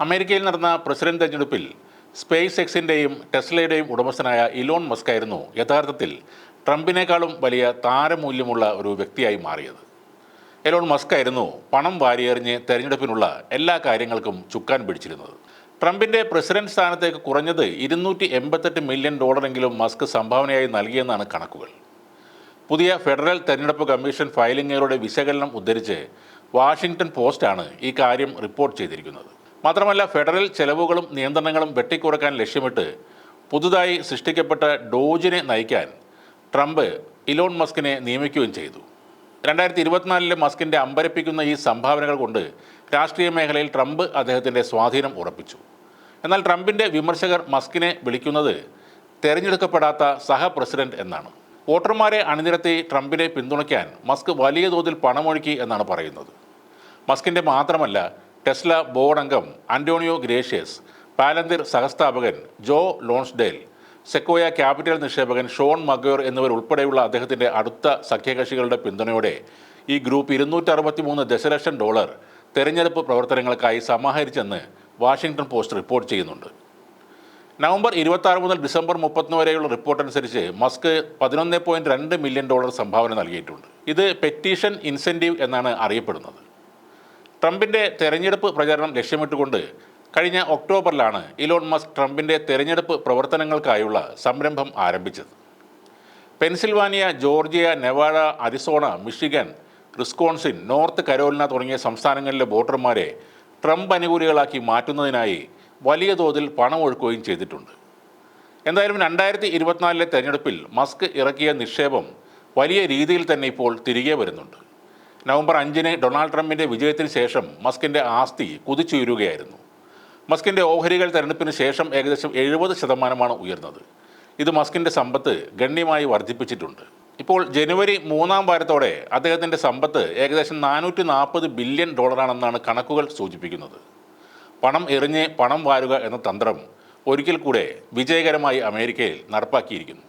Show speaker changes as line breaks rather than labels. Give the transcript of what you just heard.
അമേരിക്കയിൽ നടന്ന പ്രസിഡന്റ് തെരഞ്ഞെടുപ്പിൽ സ്പേസ് എക്സിൻ്റെയും ടെസ്ലയുടെയും ഉടമസ്ഥനായ ഇലോൺ മസ്ക് ആയിരുന്നു യഥാർത്ഥത്തിൽ ട്രംപിനേക്കാളും വലിയ താരമൂല്യമുള്ള ഒരു വ്യക്തിയായി മാറിയത്. എലോൺ മസ്ക് ആയിരുന്നു പണം വാരിയെറിഞ്ഞ് തെരഞ്ഞെടുപ്പിനുള്ള എല്ലാ കാര്യങ്ങൾക്കും ചുക്കാൻ പിടിച്ചിരുന്നത്. ട്രംപിൻ്റെ പ്രസിഡന്റ് സ്ഥാനത്തേക്ക് കുറഞ്ഞത് $288 മില്യൺ മസ്ക് സംഭാവനയായി നൽകിയെന്നാണ് കണക്കുകൾ. പുതിയ ഫെഡറൽ തെരഞ്ഞെടുപ്പ് കമ്മീഷൻ ഫയലിങ്ങുകളുടെ വിശകലനം ഉദ്ധരിച്ച് വാഷിംഗ്ടൺ പോസ്റ്റാണ് ഈ കാര്യം റിപ്പോർട്ട് ചെയ്തിരിക്കുന്നത്. മാത്രമല്ല, ഫെഡറൽ ചെലവുകളും നിയന്ത്രണങ്ങളും വെട്ടിക്കുറക്കാൻ ലക്ഷ്യമിട്ട് പുതുതായി സൃഷ്ടിക്കപ്പെട്ട ഡോജിനെ നയിക്കാൻ ട്രംപ് ഇലോൺ മസ്കിനെ നിയമിക്കുകയും ചെയ്തു. 2024 മസ്കിൻ്റെ അമ്പരപ്പിക്കുന്ന ഈ സംഭാവനകൾ കൊണ്ട് രാഷ്ട്രീയ മേഖലയിൽ ട്രംപ് അദ്ദേഹത്തിൻ്റെ സ്വാധീനം ഉറപ്പിച്ചു. എന്നാൽ ട്രംപിൻ്റെ വിമർശകർ മസ്കിനെ വിളിക്കുന്നത് തെരഞ്ഞെടുക്കപ്പെടാത്ത സഹ പ്രസിഡന്റ് എന്നാണ്. വോട്ടർമാരെ അണിനിരത്തി ട്രംപിനെ പിന്തുണയ്ക്കാൻ മസ്ക് വലിയ തോതിൽ പണമൊഴുക്കി എന്നാണ് പറയുന്നത്. മസ്കിൻ്റെ മാത്രമല്ല, ടെസ്ല ബോർഡ് അംഗം അന്റോണിയോ ഗ്രേഷ്യസ്, പാലന്തിർ സഹസ്ഥാപകൻ ജോ ലോൺസ്ഡേൽ, സെക്കോയ ക്യാപിറ്റൽ നിക്ഷേപകൻ ഷോൺ മഗോർ എന്നിവരുൾപ്പെടെയുള്ള അദ്ദേഹത്തിൻ്റെ അടുത്ത സഖ്യകക്ഷികളുടെ പിന്തുണയോടെ ഈ ഗ്രൂപ്പ് $263 ദശലക്ഷം തെരഞ്ഞെടുപ്പ് പ്രവർത്തനങ്ങൾക്കായി സമാഹരിച്ചെന്ന് വാഷിംഗ്ടൺ പോസ്റ്റ് റിപ്പോർട്ട് ചെയ്യുന്നുണ്ട്. നവംബർ 26 മുതൽ ഡിസംബർ 31 വരെയുള്ള റിപ്പോർട്ട് അനുസരിച്ച് മസ്ക് $11.2 മില്യൺ സംഭാവന നൽകിയിട്ടുണ്ട്. ഇത് പെറ്റീഷൻ ഇൻസെൻറ്റീവ് എന്നാണ് അറിയപ്പെടുന്നത്. ട്രംപിൻ്റെ തെരഞ്ഞെടുപ്പ് പ്രചാരണം ലക്ഷ്യമിട്ടുകൊണ്ട് കഴിഞ്ഞ ഒക്ടോബറിലാണ് ഇലോൺ മസ്ക് ട്രംപിൻ്റെ തെരഞ്ഞെടുപ്പ് പ്രവർത്തനങ്ങൾക്കായുള്ള സംരംഭം ആരംഭിച്ചത്. Pennsylvania, Georgia, Nevada, Arizona, Michigan, Wisconsin, North Carolina തുടങ്ങിയ സംസ്ഥാനങ്ങളിലെ വോട്ടർമാരെ ട്രംപ് അനുകൂലികളാക്കി മാറ്റുന്നതിനായി വലിയ തോതിൽ പണമൊഴുക്കുകയും ചെയ്തിട്ടുണ്ട്. എന്തായാലും 2024 തെരഞ്ഞെടുപ്പിൽ മസ്ക് ഇറക്കിയ നിക്ഷേപം വലിയ രീതിയിൽ തന്നെ ഇപ്പോൾ തിരികെ വരുന്നുണ്ട്. നവംബർ 5 ഡൊണാൾഡ് ട്രംപിൻ്റെ വിജയത്തിന് ശേഷം മസ്കിൻ്റെ ആസ്തി കുതിച്ചുയരുകയായിരുന്നു. മസ്കിൻ്റെ ഓഹരികൾ തെരഞ്ഞെടുപ്പിന് ശേഷം ഏകദേശം 70% ഉയർന്നത്. ഇത് മസ്കിൻ്റെ സമ്പത്ത് ഗണ്യമായി വർദ്ധിപ്പിച്ചിട്ടുണ്ട്. ഇപ്പോൾ ജനുവരി 3-ാം വാരത്തോടെ അദ്ദേഹത്തിൻ്റെ സമ്പത്ത് ഏകദേശം $440 ബില്യൺ ആണെന്നാണ് കണക്കുകൾ സൂചിപ്പിക്കുന്നത്. പണം എറിഞ്ഞ് പണം വാരുക എന്ന തന്ത്രം ഒരിക്കൽ കൂടെ വിജയകരമായി അമേരിക്കയിൽ നടപ്പാക്കിയിരിക്കുന്നു.